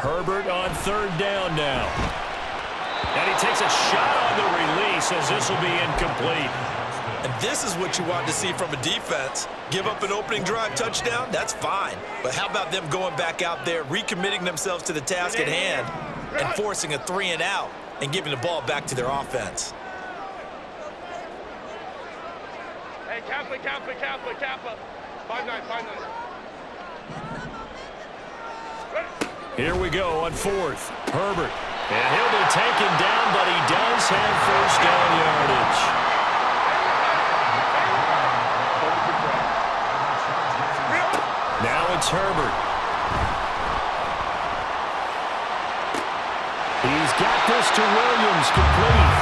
Herbert on third down now. And he takes a shot on the release as this will be incomplete. And this is what you want to see from a defense. Give up an opening drive touchdown, that's fine. But how about them going back out there, recommitting themselves to the task at hand, and forcing a 3-and-out and giving the ball back to their offense? Hey, Kappa. 5-9. Here we go on fourth. Herbert. And he'll be taken down, but he does have first down yardage. Now it's Herbert. He's got this to Williams, complete.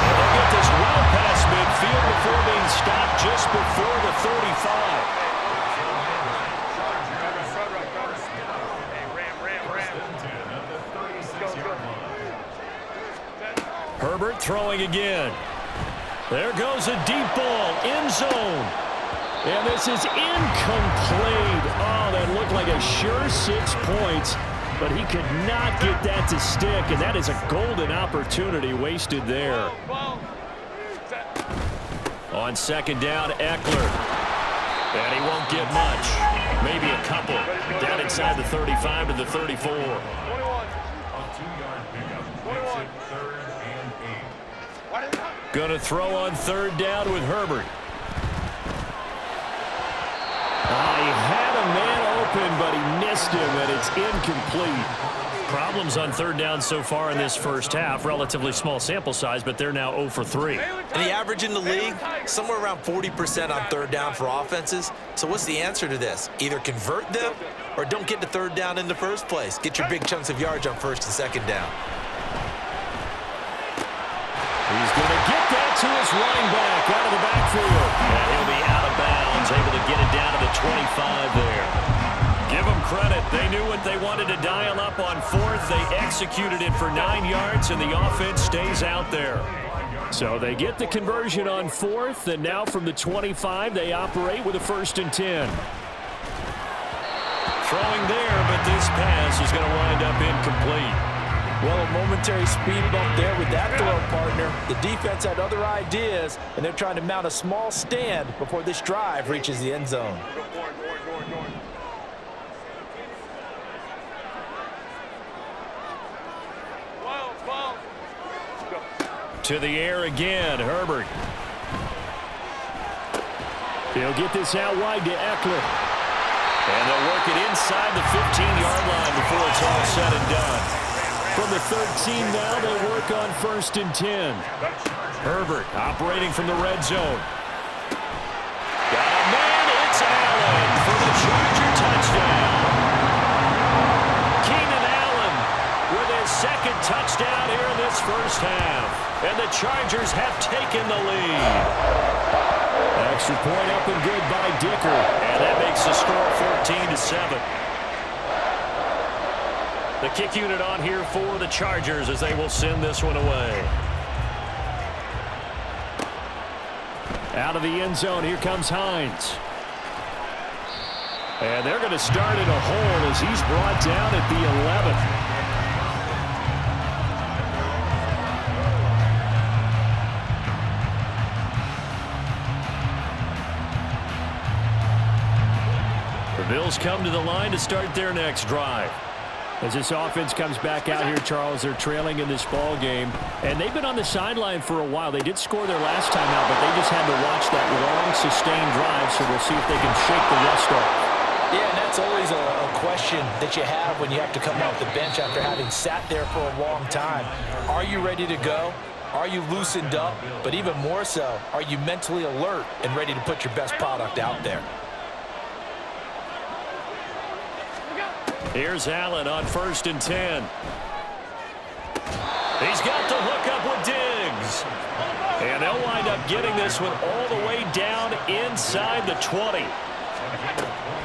And they'll get this well past midfield before being stopped just before the 35. Herbert throwing again. There goes a deep ball, end zone. And this is incomplete. Oh, that looked like a sure 6 points, but he could not get that to stick, and that is a golden opportunity wasted there. On second down, Eckler. And he won't get much. Maybe a couple. Down inside the 35 to the 34. Going to throw on third down with Herbert. He had a man open, but he missed him, and it's incomplete. Problems on third down so far in this first half. Relatively small sample size, but they're now 0 for 3. And the average in the league, somewhere around 40% on third down for offenses. So what's the answer to this? Either convert them or don't get to third down in the first place. Get your big chunks of yards on first and second down. He's going to get that to his running back out of the backfield. And he'll be out of bounds, able to get it down to the 25 there. Give them credit. They knew what they wanted to dial up on fourth. They executed it for 9 yards, and the offense stays out there. So they get the conversion on fourth, and now from the 25, they operate with a 1st and 10. Throwing there, but this pass is going to wind up incomplete. Well, a momentary speed bump there with that throw, partner. The defense had other ideas, and they're trying to mount a small stand before this drive reaches the end zone. To the air again, Herbert. He'll get this out wide to Eckler. And they'll work it inside the 15-yard line before it's all said and done. From the 13 now, they work on 1st and 10. Herbert operating from the red zone. Got a man, it's Allen for the Charger touchdown. Keenan Allen with his 2nd touchdown here in this first half. And the Chargers have taken the lead. Extra point up and good by Dicker. And that makes the score 14-7. The kick unit on here for the Chargers as they will send this one away. Out of the end zone, here comes Hines. And they're going to start in a hole as he's brought down at the 11. The Bills come to the line to start their next drive. As this offense comes back out here, Charles, they're trailing in this ball game. And they've been on the sideline for a while. They did score their last time out, but they just had to watch that long, sustained drive, so we'll see if they can shake the rust off. Yeah, and that's always a question that you have when you have to come off the bench after having sat there for a long time. Are you ready to go? Are you loosened up? But even more so, are you mentally alert and ready to put your best product out there? Here's Allen on 1st and 10. He's got the hook up with Diggs. And they'll wind up getting this one all the way down inside the 20.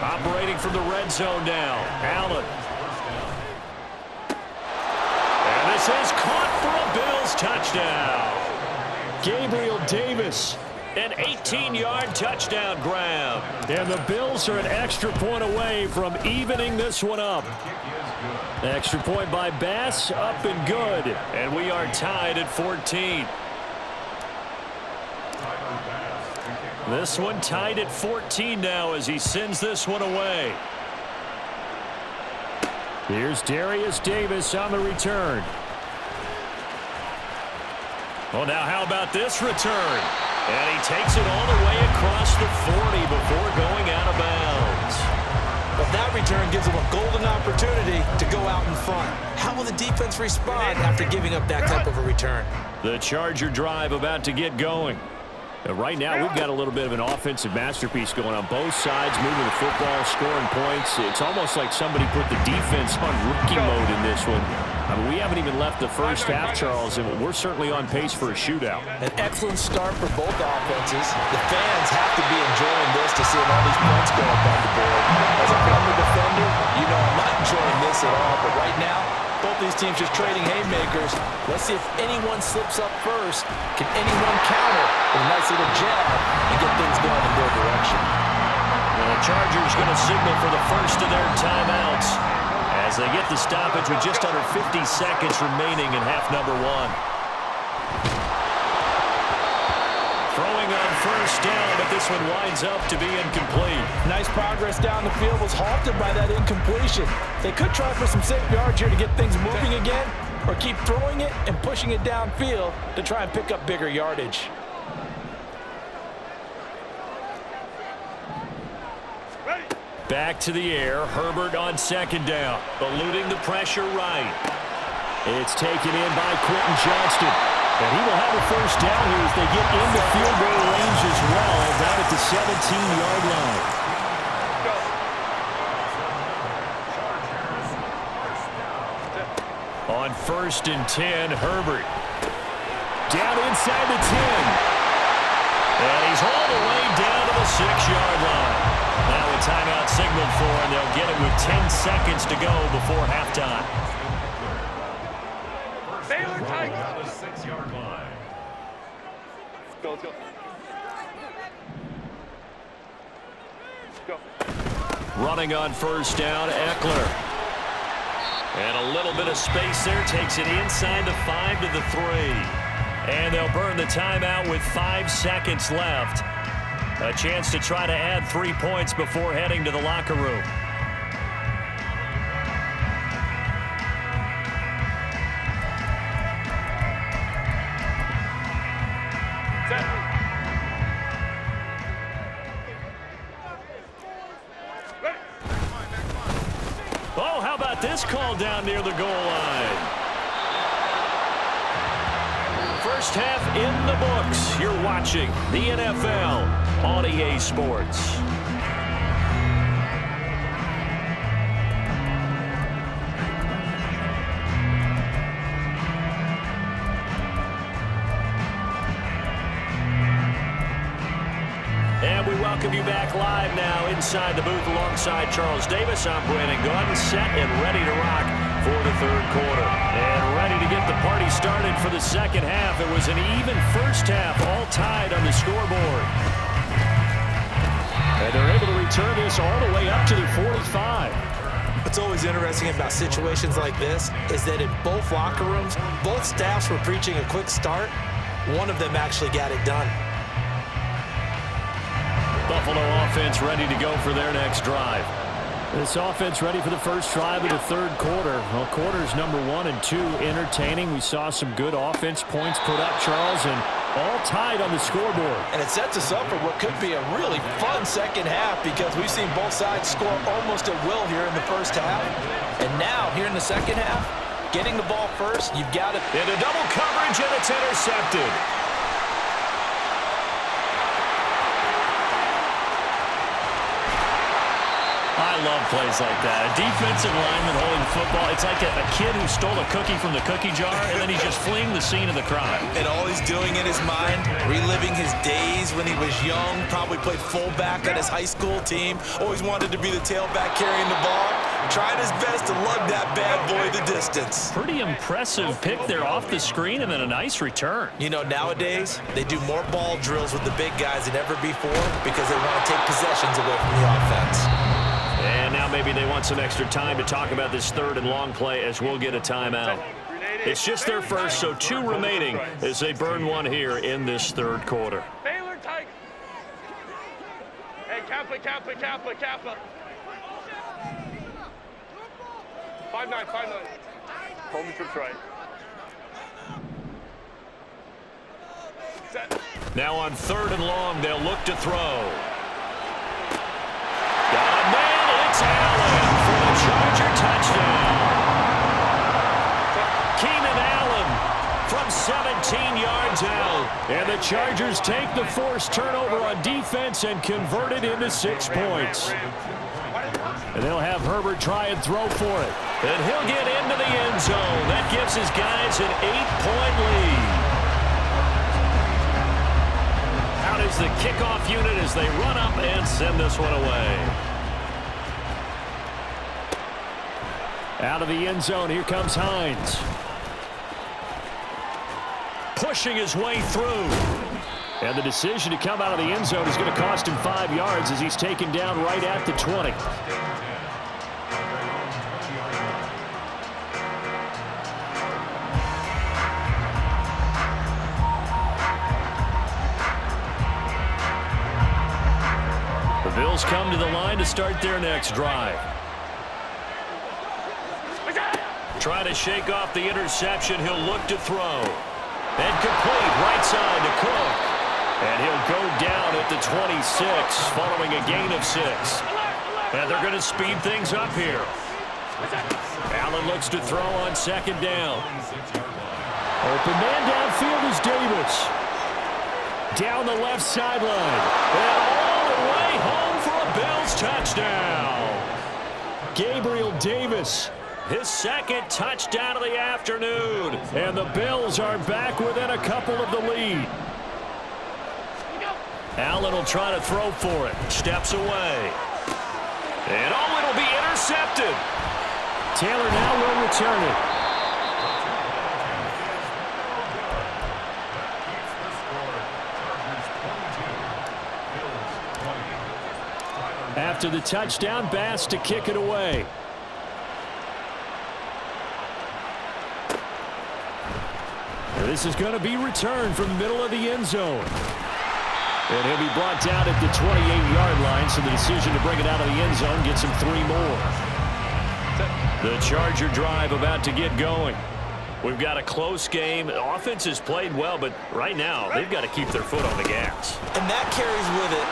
Operating from the red zone now, Allen. And this is caught for a Bills touchdown. Gabriel Davis An 18-yard touchdown grab. And the Bills are an extra point away from evening this one up. Extra point by Bass, up and good. And we are tied at 14. This one tied at 14 now as he sends this one away. Here's Darius Davis on the return. Well, now how about this return? And he takes it all the way across the 40 before going out of bounds. But that return gives them a golden opportunity to go out in front. How will the defense respond after giving up that type of a return? The Charger drive about to get going. Right now, we've got a little bit of an offensive masterpiece going on both sides, moving the football, scoring points. It's almost like somebody put the defense on rookie mode in this one. I mean, we haven't even left the first half, Charles, and we're certainly on pace for a shootout. An excellent start for both offenses. The fans have to be enjoying this to see all these points go up on the board. As a former defender, you know I'm not enjoying this at all, but right now, both these teams just trading haymakers. Let's see if anyone slips up first. Can anyone counter with a nice little jab and get things going in their direction? Well, the Chargers going to signal for the first of their timeouts as they get the stoppage with just under 50 seconds remaining in half number one. Throwing on first down, but this one winds up to be incomplete. Nice progress down the field was halted by that incompletion. They could try for some safe yards here to get things moving again, or keep throwing it and pushing it downfield to try and pick up bigger yardage. Back to the air, Herbert on second down, eluding the pressure right. It's taken in by Quentin Johnston. And he will have a first down here as they get into field goal range as well, down at the 17-yard line. On first and 10, Herbert. Down inside the 10. And he's hauled away down to the 6-yard line. Now a timeout signaled for, and they'll get it with 10 seconds to go before halftime. Baylor Tigers. Let's go. Go. Running on first down, Eckler. And a little bit of space there, takes it inside the 5 to the 3. And they'll burn the timeout with 5 seconds left. A chance to try to add 3 points before heading to the locker room. Oh, how about this call down near the goal line? First half in the books. You're watching the NFL on EA Sports. And we welcome you back live now inside the booth alongside Charles Davis. I'm Brandon Gaudin, set and ready to rock for the third quarter. And ready to get the party started for the second half. It was an even first half, all tied on the scoreboard. And they're able to return this all the way up to the 45. What's always interesting about situations like this is that in both locker rooms, both staffs were preaching a quick start. One of them actually got it done. Buffalo offense ready to go for their next drive. This offense ready for the first drive of the third quarter. Well, quarters number 1 and 2 entertaining. We saw some good offense points put up, Charles, and all tied on the scoreboard. And it sets us up for what could be a really fun second half because we've seen both sides score almost at will here in the first half. And now, here in the second half, getting the ball first, you've got it. Into double coverage, and it's intercepted. I love plays like that. A defensive lineman holding the football. It's like a kid who stole a cookie from the cookie jar, and then he's just fleeing the scene of the crime. And all he's doing in his mind, reliving his days when he was young, probably played fullback on his high school team, always wanted to be the tailback carrying the ball. Trying his best to lug that bad boy the distance. Pretty impressive pick there off the screen and then a nice return. You know, nowadays, they do more ball drills with the big guys than ever before because they want to take possessions away from the offense. And now maybe they want some extra time to talk about this third and long play as we'll get a timeout. It's just their first, so 2 remaining as they burn one here in this third quarter. Baylor Tigers. Hey, Kappa, Kappa, Kappa, Kappa. 5-9, 5-9. Hold the trips right. Set. Now on third and long, they'll look to throw. Got a man, it's Allen for the Charger touchdown. Keenan Allen from 17 yards out. And the Chargers take the forced turnover on defense and convert it into 6 points. And they'll have Herbert try and throw for it. And he'll get into the end zone. That gives his guys an 8-point lead. Out is the kickoff unit as they run up and send this one away. Out of the end zone, here comes Hines. Pushing his way through. And the decision to come out of the end zone is going to cost him 5 yards as he's taken down right at the 20. The Bills come to the line to start their next drive. Trying to shake off the interception. He'll look to throw. And complete right side to Cook. And he'll go down at the 26 following a gain of 6. And they're going to speed things up here. Allen looks to throw on second down. Open man downfield is Davis. Down the left sideline. And all the way home for a Bills touchdown. Gabriel Davis. His second touchdown of the afternoon. And the Bills are back within a couple of the lead. Allen will try to throw for it. Steps away. And oh, it'll be intercepted. Taylor now will return it. After the touchdown, Bass to kick it away. This is going to be returned from the middle of the end zone. And he'll be brought down at the 28-yard line, so the decision to bring it out of the end zone gets him 3 more. The Charger drive about to get going. We've got a close game. The offense has played well, but right now they've got to keep their foot on the gas. And that carries with it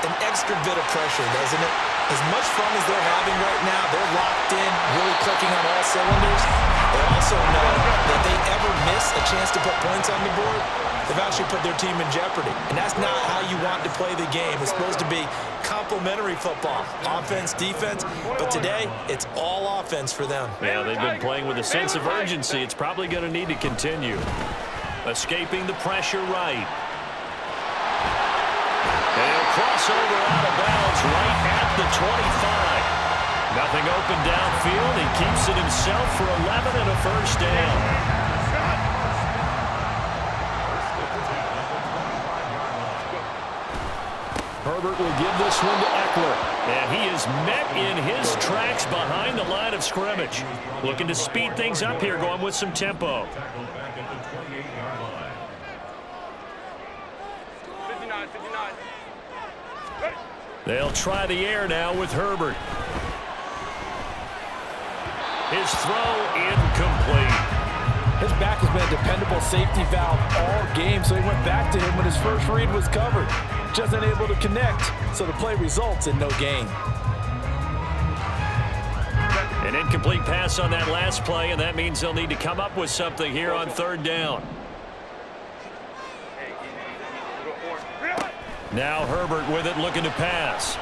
an extra bit of pressure, doesn't it? As much fun as they're having right now, they're locked in, really clicking on all cylinders. They also know that if they ever miss a chance to put points on the board, they've actually put their team in jeopardy. And that's not how you want to play the game. It's supposed to be complementary football, offense, defense. But today, it's all offense for them. Yeah, they've been playing with a sense of urgency. It's probably going to need to continue. Escaping the pressure right. And he'll cross over out of bounds right at the 25. Nothing open downfield. He keeps it himself for 11 and a first down. Herbert will give this one to Eckler. And he is met in his tracks behind the line of scrimmage. Looking to speed things up here, going with some tempo. 59, 59. They'll try the air now with Herbert. His throw incomplete. His back has been a dependable safety valve all game, so he went back to him when his first read was covered. Just unable to connect, so the play results in no gain. An incomplete pass on that last play, and that means they'll need to come up with something here on third down. Now Herbert with it, looking to pass.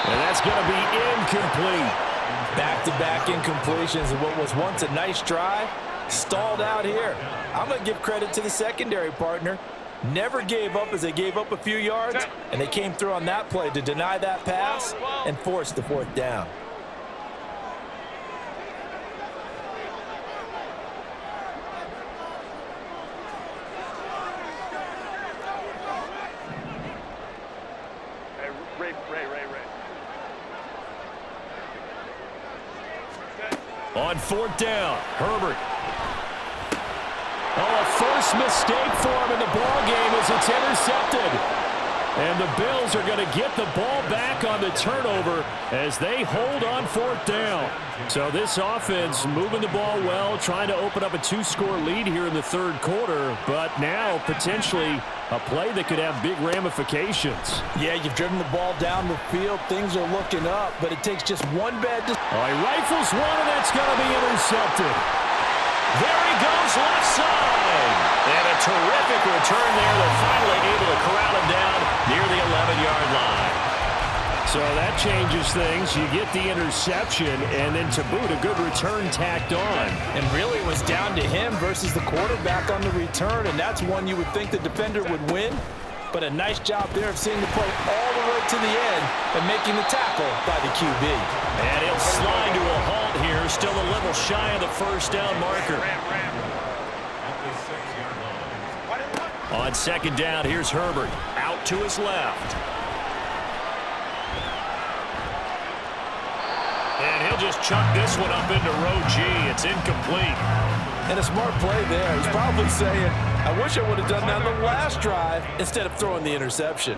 And that's going to be incomplete. Back-to-back incompletions of what was once a nice drive, stalled out here. I'm going to give credit to the secondary partner. Never gave up as they gave up a few yards, and they came through on that play to deny that pass and force the 4th down. On 4th down, Herbert. Oh, a first mistake for him in the ball game as it's intercepted. And the Bills are going to get the ball back on the turnover as they hold on 4th down. So this offense moving the ball well, trying to open up a 2-score lead here in the 3rd quarter, but now potentially a play that could have big ramifications. Yeah, you've driven the ball down the field. Things are looking up, but it takes just one bad decision. Oh, he rifles one, and that's going to be intercepted. There he goes, left side. And a terrific return there. They're finally able to corral him down near the 11-yard line. So that changes things. You get the interception, and then to boot, a good return tacked on. And really it was down to him versus the quarterback on the return, and that's one you would think the defender would win. But a nice job there of seeing the play all the way to the end and making the tackle by the QB. And he'll slide to a halt here, still a little shy of the 1st down marker. On 2nd down, here's Herbert out to his left. And he'll just chuck this one up into row G. It's incomplete. And a smart play there. He's probably saying, I wish I would have done that on the last drive instead of throwing the interception.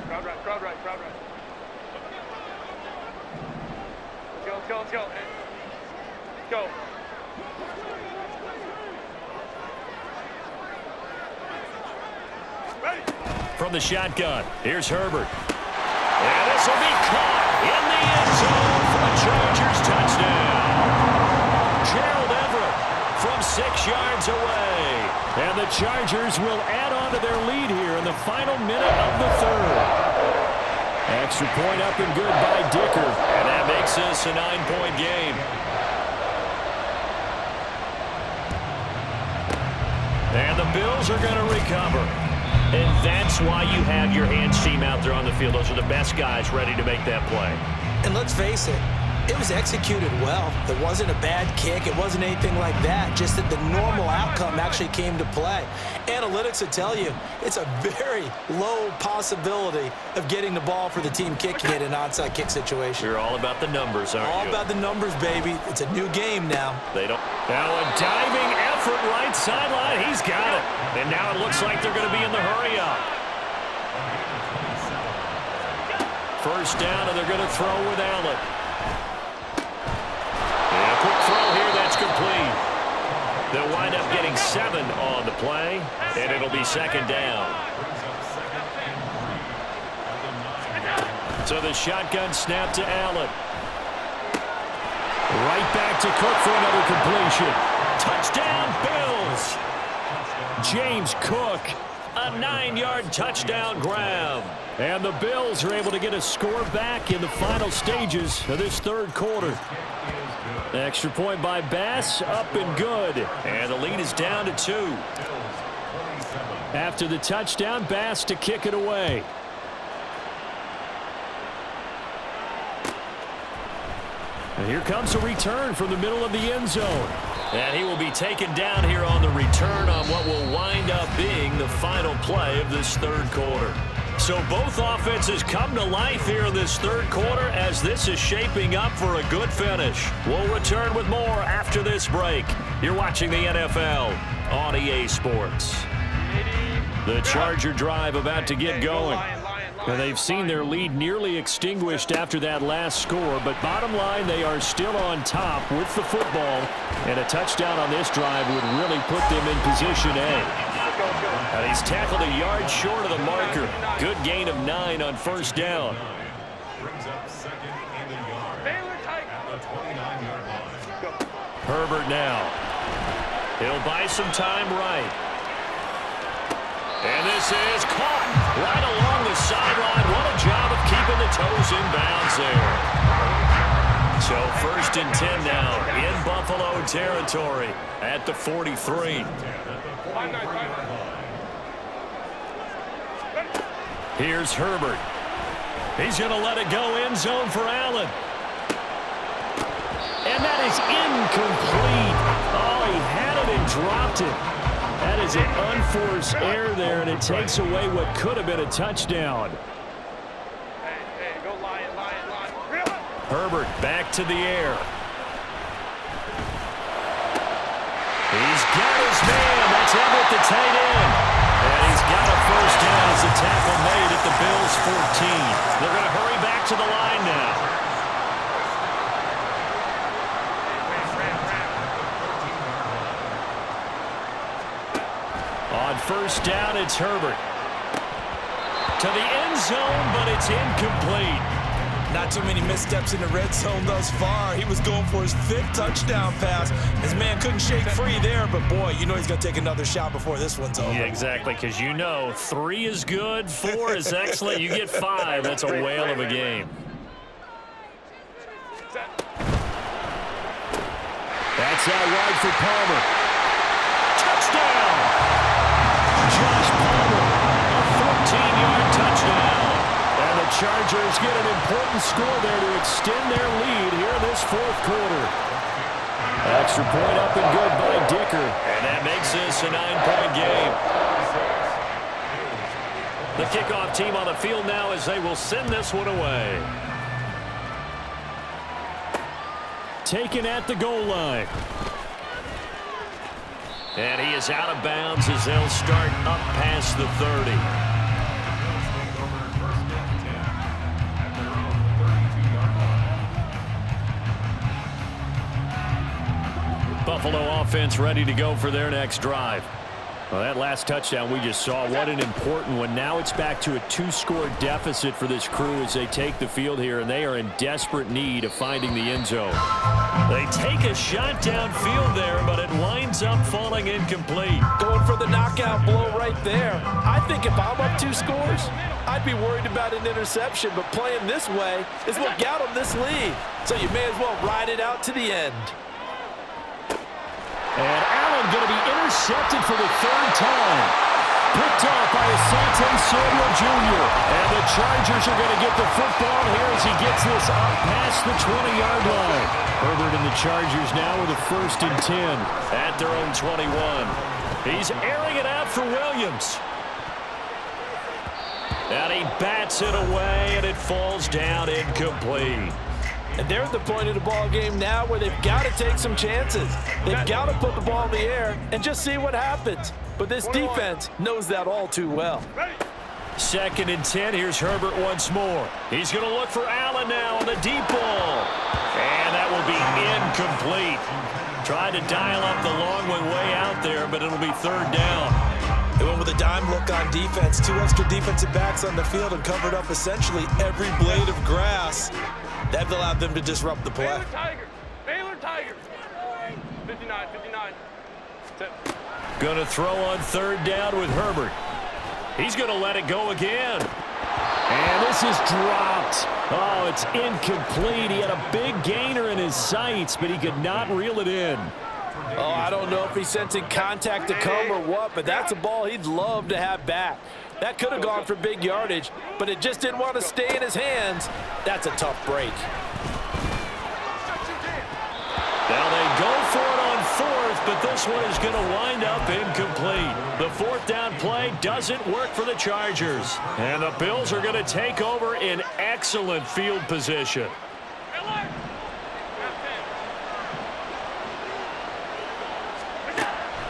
Crowd right, crowd right, crowd right. Let's go, let's go, let's go. Let's go. Ready. From the shotgun, here's Herbert. And this will be caught in the end zone for the Chargers touchdown. Gerald Everett from 6 yards away. And the Chargers will add on to their lead here in the final minute of the 3rd. Extra point up and good by Dicker. And that makes this a 9-point game. And the Bills are going to recover. And that's why you have your hands team out there on the field. Those are the best guys ready to make that play. And let's face it, it was executed well. It wasn't a bad kick. It wasn't anything like that. Just that the normal outcome actually came to play. Analytics will tell you it's a very low possibility of getting the ball for the team kicking it in an onside kick situation. You're all about the numbers, aren't you? All about the numbers, baby. It's a new game now. They don't. Now a diving effort right sideline. He's got it. And now it looks like they're going to be in the hurry up. 1st down, and they're going to throw with Allen. And a quick throw here, that's complete. They'll wind up getting 7 on the play, and it'll be 2nd down. So the shotgun snap to Allen. Right back to Cook for another completion. Touchdown, Bills! James Cook, a 9-yard touchdown grab. And the Bills are able to get a score back in the final stages of this 3rd quarter. Extra point by Bass, up and good. And the lead is down to 2. After the touchdown, Bass to kick it away. And here comes a return from the middle of the end zone. And he will be taken down here on the return on what will wind up being the final play of this 3rd quarter. So both offenses come to life here in this 3rd quarter as this is shaping up for a good finish. We'll return with more after this break. You're watching the NFL on EA Sports. The Charger drive about to get going. And they've seen their lead nearly extinguished after that last score, but bottom line, they are still on top with the football, and a touchdown on this drive would really put them in position A. And he's tackled a yard short of the marker. Good gain of 9 on 1st down. Herbert now. He'll buy some time right. And this is caught right along the sideline. What a job of keeping the toes in bounds there. So 1st and 10 now in Buffalo territory at the 43. Here's Herbert. He's going to let it go end zone for Allen. And that is incomplete. Oh, he had it and dropped it. That is an unforced error there, and it takes away what could have been a touchdown. Hey, go Lion. Herbert back to the air. He's got his man. That's Everett, the tight end. And he's got a first down as the tackle made at the Bills' 14. They're going to hurry back to the line now. On first down, it's Herbert. To the end zone, but it's incomplete. Not too many missteps in the red zone thus far. He was going for his 5th touchdown pass. His man couldn't shake free there, but boy, you know he's going to take another shot before this one's over. Yeah, exactly, because you know 3 is good, 4 is excellent. You get 5, that's a whale of a game. That's out wide for Palmer. Touchdown! Josh Palmer, a 14-yard touchdown. And the Chargers get an important score there to extend their lead here in this 4th quarter. Extra point up and good by Dicker. And that makes this a 9-point game. The kickoff team on the field now as they will send this one away. Taken at the goal line. And he is out of bounds as they'll start up past the 30. Buffalo offense ready to go for their next drive. Well, that last touchdown we just saw, what an important one. Now it's back to a 2-score deficit for this crew as they take the field here, and they are in desperate need of finding the end zone. They take a shot downfield there, but it winds up falling incomplete. Going for the knockout blow right there. I think if I'm up 2 scores, I'd be worried about an interception, but playing this way is what got them this lead. So you may as well ride it out to the end. And Allen going to be intercepted for the 3rd time. Picked off by Asante Samuel Jr. And the Chargers are going to get the football here as he gets this up past the 20-yard line. Herbert and the Chargers now with a 1st and 10 at their own 21. He's airing it out for Williams. And he bats it away, and it falls down incomplete. And they're at the point of the ball game now where they've got to take some chances. They've got to put the ball in the air and just see what happens. But this defense knows that all too well. 2nd and 10. Here's Herbert once more. He's going to look for Allen now on the deep ball. And that will be incomplete. Tried to dial up the long one way out there, but it'll be 3rd down. They went with a dime look on defense. 2 extra defensive backs on the field and covered up essentially every blade of grass. That allowed them to disrupt the play. Baylor Tigers. 59. Gonna throw on 3rd down with Herbert. He's gonna let it go again. And this is dropped. Oh, it's incomplete. He had a big gainer in his sights, but he could not reel it in. Oh, I don't know if he's sensing contact to come or what, but that's a ball he'd love to have back. That could have gone for big yardage, but it just didn't want to stay in his hands. That's a tough break. Now they go for it on 4th, but this one is going to wind up incomplete. The 4th down play doesn't work for the Chargers. And the Bills are going to take over in excellent field position.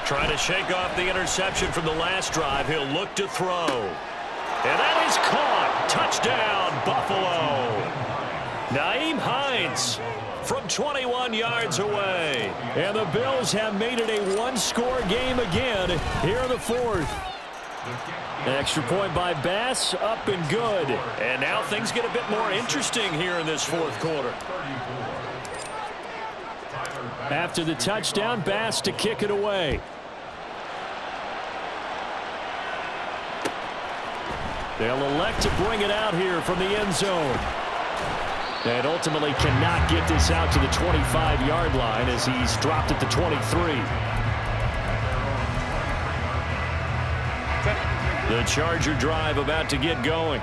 Trying to shake off the interception from the last drive. He'll look to throw. And that is caught. Touchdown, Buffalo. Nyheim Hines from 21 yards away. And the Bills have made it a 1-score game again here in the 4th. Extra point by Bass, up and good. And now things get a bit more interesting here in this 4th quarter. After the touchdown, Bass to kick it away. They'll elect to bring it out here from the end zone. And ultimately cannot get this out to the 25-yard line as he's dropped at the 23. The Charger drive about to get going.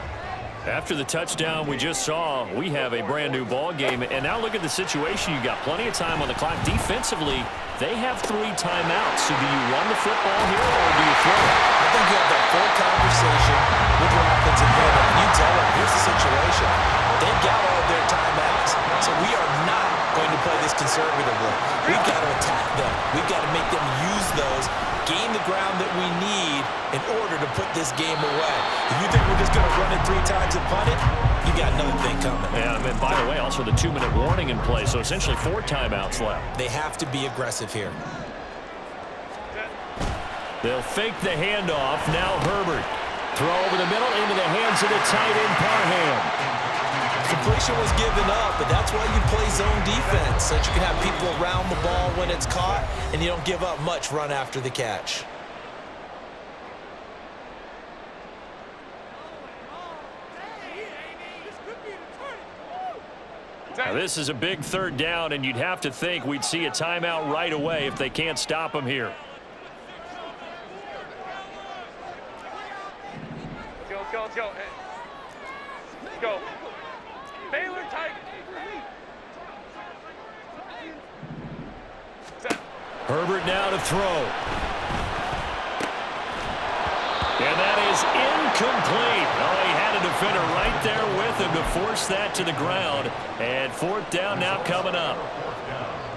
After the touchdown we just saw, we have a brand new ball game. And now look at the situation. You got plenty of time on the clock. Defensively, they have 3 timeouts. So do you run the football here or do you throw it? I think you have that full conversation with your offensive coordinator. You tell them, here's the situation. They've got all of their timeouts. So we are not going to play this conservatively. We've got to attack them. We've got to make them use those, gain the ground that we need in order to put this game away. If you think we're just going to run it 3 times and punt it, you got another thing coming. Yeah, and by the way, also the 2-minute warning in play, so essentially 4 timeouts left. They have to be aggressive here. They'll fake the handoff. Now Herbert. Throw over the middle into the hands of the tight end, Parham. Completion was given up, but that's why you play zone defense, so that you can have people around the ball when it's caught, and you don't give up much run after the catch. Now, this is a big 3rd down, and you'd have to think we'd see a timeout right away if they can't stop them here. Let's go. Let's go. Baylor tight. Herbert now to throw. And that is incomplete. Oh, he had a defender right there with him to force that to the ground. And 4th down now coming up.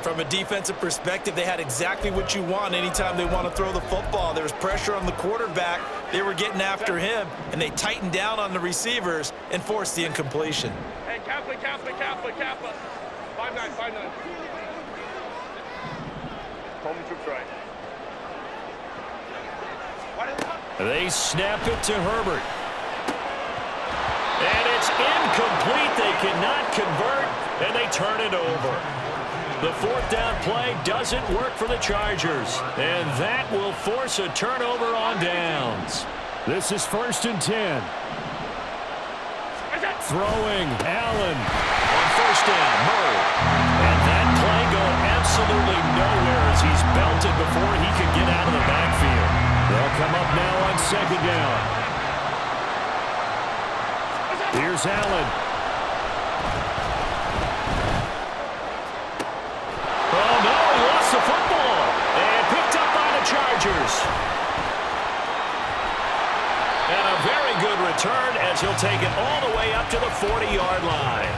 From a defensive perspective, they had exactly what you want anytime they want to throw the football. There was pressure on the quarterback. They were getting after him, and they tightened down on the receivers and forced the incompletion. Hey, Kaplan. 5-9. Coleman troops right. They snap it to Herbert. And it's incomplete. They cannot convert, and they turn it over. The 4th down play doesn't work for the Chargers, and that will force a turnover on downs. This is 1st and 10. Throwing, Allen. On 1st down, Murray. And that play going absolutely nowhere as he's belted before he could get out of the backfield. They'll come up now on 2nd down. Here's Allen. Oh, no, he lost the football. And picked up by the Chargers. And a very good return as he'll take it all the way up to the 40-yard line.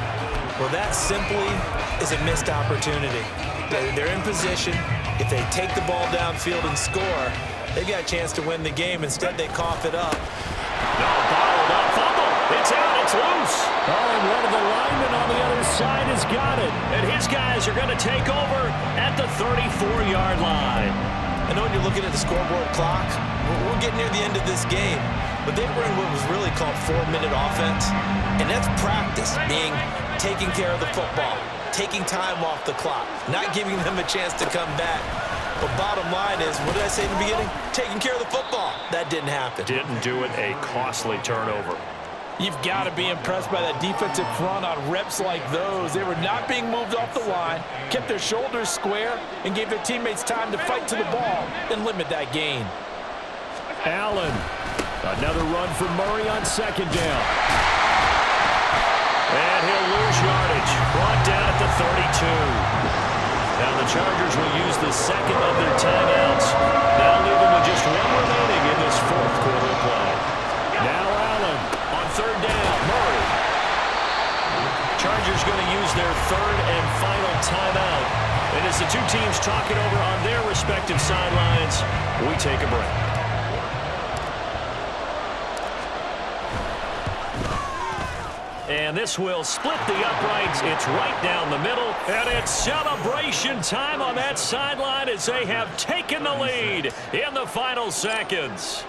Well, that simply is a missed opportunity. They're in position. If they take the ball downfield and score, they got a chance to win the game. Instead, they cough it up. No, bottled up, fumble. It's out, it's loose. Oh, and one of the linemen on the other side has got it. And his guys are going to take over at the 34-yard line. I know when you're looking at the scoreboard clock, we're getting near the end of this game. But they were in what was really called 4-minute offense. And that's practice, being taking care of the football, taking time off the clock, not giving them a chance to come back. But bottom line is, what did I say in the beginning? Taking care of the football. That didn't happen. Didn't do it, a costly turnover. You've got to be impressed by that defensive front on reps like those. They were not being moved off the line, kept their shoulders square, and gave their teammates time to fight to the ball and limit that gain. Allen. Another run for Murray on 2nd down. And he'll lose yardage. Brought down at the 32. Now the Chargers will use the 2nd of their timeouts. That'll leave them with just 1 remaining in this 4th quarter play. Now Allen on 3rd down. Murray. Chargers going to use their 3rd and final timeout. And as the two teams talk it over on their respective sidelines, we take a break. And this will split the uprights. It's right down the middle. And it's celebration time on that sideline as they have taken the lead in the final seconds.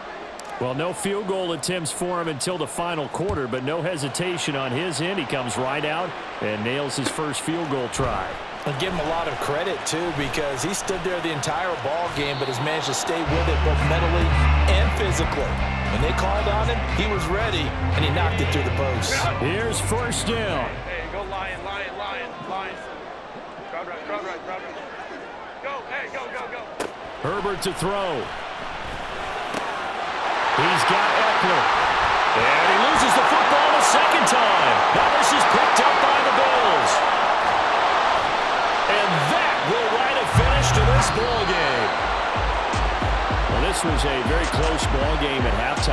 Well, no field goal attempts for him until the final quarter, but no hesitation on his end. He comes right out and nails his first field goal try. And give him a lot of credit, too, because he stood there the entire ball game but has managed to stay with it both mentally and physically. When they called on him, he was ready, and he knocked it through the post. Here's 1st down. Hey, go Lion. Crowd right. Go, hey, go. Herbert to throw. He's got Eckler. And he loses the football a second time. Now this is picked up by the Bills. And that will write a finish to this ball game. Well, this was a very close ball game at halftime.